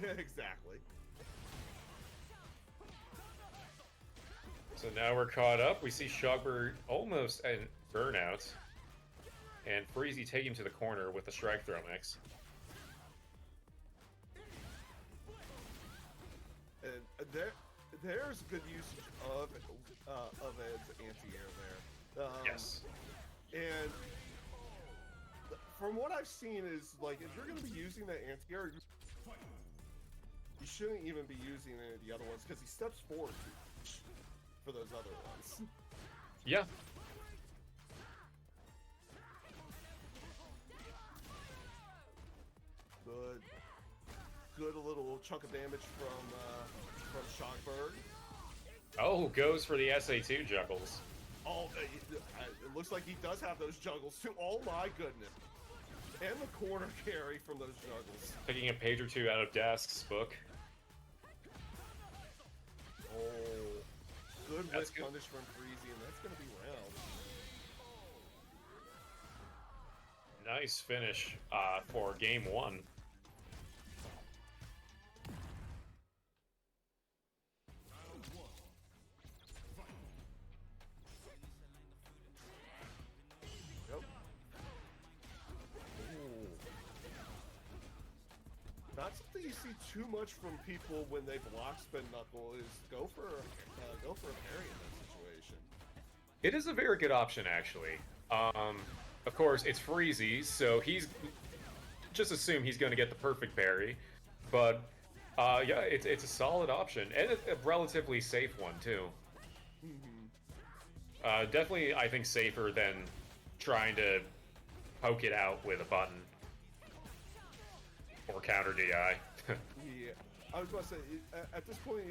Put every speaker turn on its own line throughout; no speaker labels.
Exactly.
So now we're caught up. We see shogberg almost at burnout. And freezie take him to the corner with the strike throw mix.
And there's good usage of Ed's anti-air there.
Yes.
And from what I've seen is, like, if you're going to be using that anti-air, you shouldn't even be using any of the other ones because he steps forward for those other ones.
Yeah.
Good little chunk of damage from shogberg.
Oh, goes for the SA2 juggles.
Oh, it looks like he does have those juggles too. Oh my goodness. And the corner carry from those juggles.
Picking a page or two out of Dask's book.
Oh, good
That's
with punish from freezie, and that's going to be round.
Nice finish for game one.
Yep. Ooh. Not something you see too much from people when they block spin knuckle is go for a parry in that situation.
It is a very good option, actually. Of course, it's freezie, so he's just assume he's going to get the perfect parry. But yeah, it's a solid option and a relatively safe one too.
Mm-hmm.
Definitely, I think safer than trying to poke it out with a button or counter DI.
Yeah, I was about to say at this point,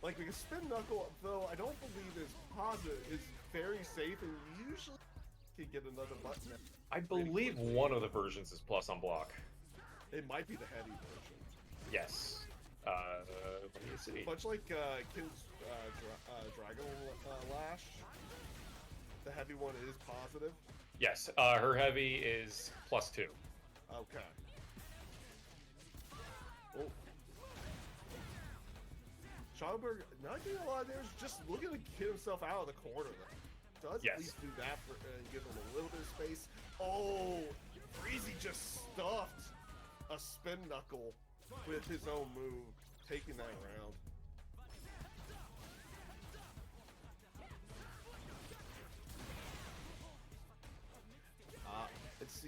like a spin knuckle, though I don't believe is positive, is very safe and usually can get another button.
I believe one of the versions is plus on block.
It might be the heavy version.
Yes. Let me see.
Much like Kin's Dragon Lash, the heavy one is positive.
Yes, her heavy is +2.
Okay. Oh. Schauberg not getting a lot of damage, just looking to get himself out of the corner though. Does
Yes.
at least do that for, and give him a little bit of space. Oh, freezie just stuffed a spin knuckle with his own move, taking that round.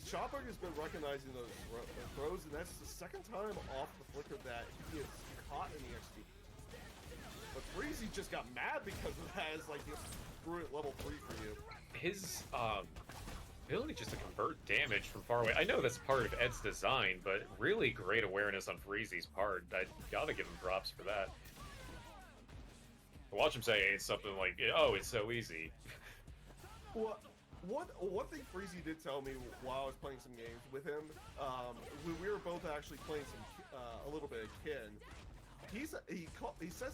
Schauberg has been recognizing those throws, and that's the second time off the flicker that he has caught an EXP. But freezie just got mad because of that. It's like, screw it, level 3 for you.
His ability just to convert damage from far away. I know that's part of Ed's design, but really great awareness on freezie's part. I gotta give him props for that. Watch him say something like, "Oh, it's so easy."
Well, one thing freezie did tell me while I was playing some games with him, we were both actually playing a little bit of Kin. He says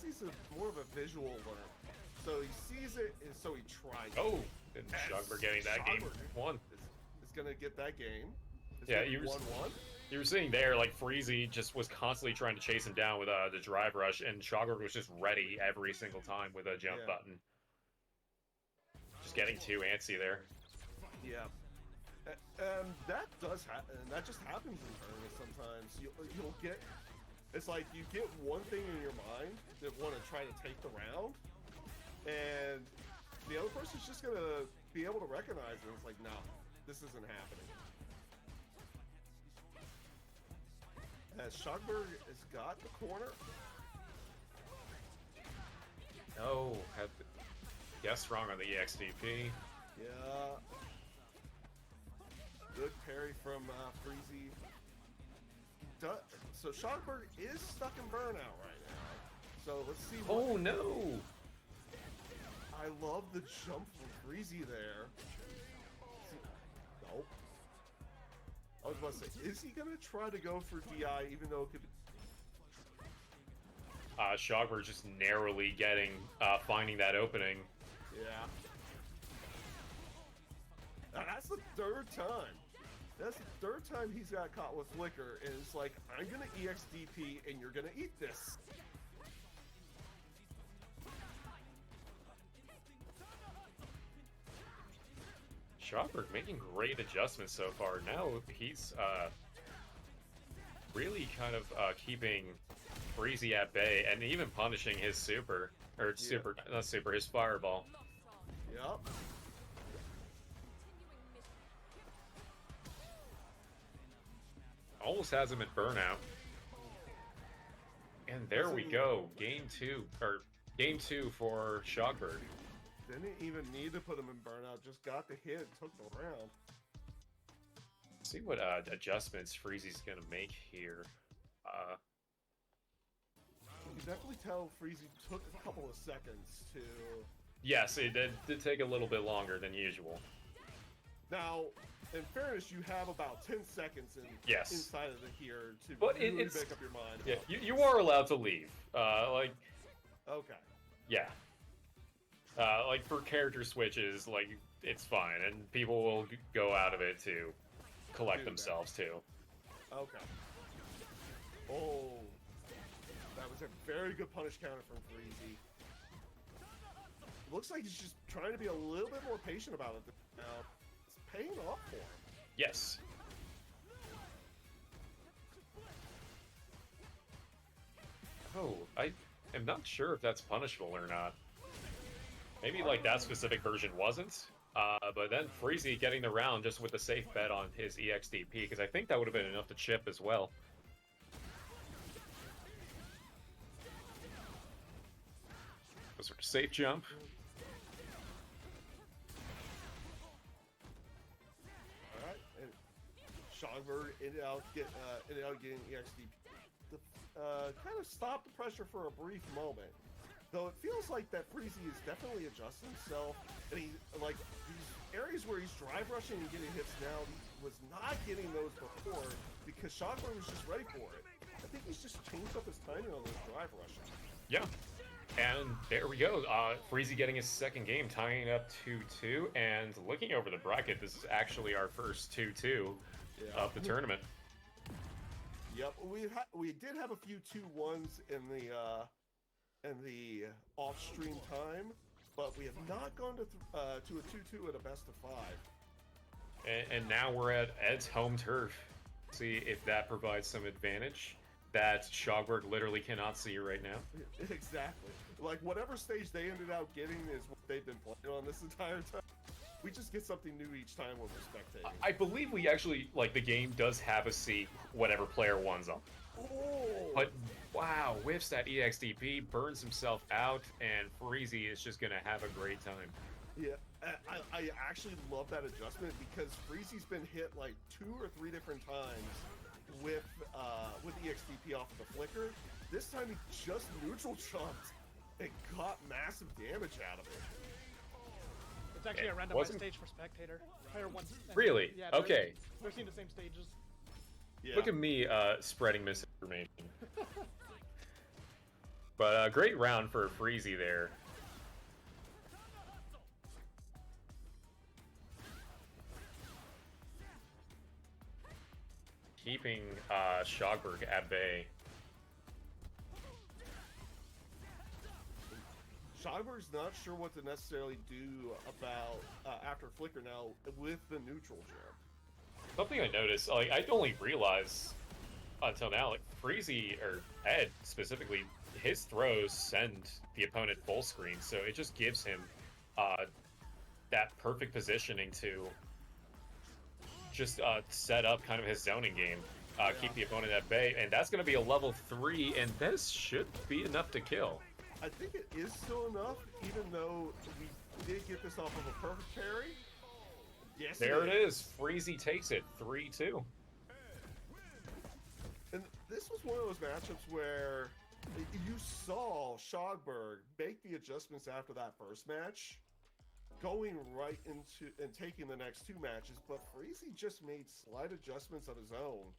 he's more of a visual learner, so he sees it and so he tries.
Oh, and Shogberg getting that game one.
Is gonna get that game.
Yeah, you were
1-1.
You were sitting there like freezie just was constantly trying to chase him down with the drive rush, and Shogberg was just ready every single time with a jump button. Just getting too antsy there.
Yeah. That does happen, and that just happens in tournaments sometimes. You'll get, it's like you get one thing in your mind that want to try to take the round, and the other person's just gonna be able to recognize it. It's like, no, this isn't happening. As Shogberg has got the corner.
No, had guessed wrong on the EXDP.
Yeah. Good parry from freezie. So Shogberg is stuck in burnout right now. So let's see.
Oh no!
I love the jump from freezie there. Nope. I was about to say, is he gonna try to go for DI even though it could?
Shogberg just narrowly finding that opening.
Yeah. Now, that's the third time That's the third time he's got caught with Flicker, and it's like, I'm gonna EXDP and you're gonna eat this.
Shogberg making great adjustments so far. Now he's really kind of keeping freezie at bay and even punishing his super, or super, not super, his fireball.
Yep.
Almost has him at burnout. And there we go. Game two for Shogberg.
Didn't even need to put him in burnout, just got the hit, took the round.
See what adjustments freezie's gonna make here.
You can definitely tell freezie took a couple of seconds to...
Yes, it did take a little bit longer than usual.
Now, in fairness, you have about 10 seconds inside of the here to really make up your mind.
Yeah, you are allowed to leave. Like...
Okay.
Yeah. Like, for character switches, like, it's fine, and people will go out of it to collect themselves, too.
Okay. Oh. That was a very good punish counter from freezie. Looks like he's just trying to be a little bit more patient about it now. It's paying off for him.
Yes. Oh, I am not sure if that's punishable or not. Maybe, like, that specific version wasn't. But then freezie getting the round just with the safe bet on his EXDP, because I think that would have been enough to chip as well. A sort of safe jump.
Alright, and Shogberg ended out getting EXDP. Kind of stopped the pressure for a brief moment. Though it feels like that freezie is definitely adjusting himself, and he, like, these areas where he's drive rushing and getting hits now, he was not getting those before because Shogberg was just ready for it. I think he's just changed up his timing on those drive rushes.
Yeah. And there we go. freezie getting his second game, tying it up 2-2. And looking over the bracket, this is actually our first 2-2 of the tournament.
Yep, we did have a few 2-1s in the off-stream time, but we have not gone to a 2-2 at a best of 5.
And now we're at Ed's home turf. See if that provides some advantage that Shogberg literally cannot see right now.
Exactly. Like, whatever stage they ended up getting is what they've been playing on this entire time. We just get something new each time when we're spectating.
I believe we actually, like, the game does have a seat whatever player one's on.
Oh.
But, wow, whiffs that EXDP, burns himself out, and freezie is just going to have a great time.
Yeah, I actually love that adjustment because freezie's been hit like 2 or 3 different times with EXDP off of the flicker. This time he just neutral jumped and got massive damage out of it.
It's actually a randomized stage for spectator. Player one.
Really?
Yeah,
okay.
They're seeing the same stages.
Yeah.
Look at me spreading misinformation. But great round for freezie there. Keeping Shogberg at bay.
Shogberg's not sure what to necessarily do about after flicker now with the neutral jump.
Something I noticed, like, I only realized until now, like, freezie, or Ed specifically, his throws send the opponent full screen, so it just gives him that perfect positioning to just set up kind of his zoning game, keep the opponent at bay, and that's going to be a level 3, and this should be enough to kill.
I think it is still enough, even though we did get this off of a perfect parry. Yes,
there it is. freezie takes it, 3-2.
And this was one of those matchups where you saw Shogberg make the adjustments after that first match, going right into and taking the next 2 matches, but freezie just made slight adjustments of his own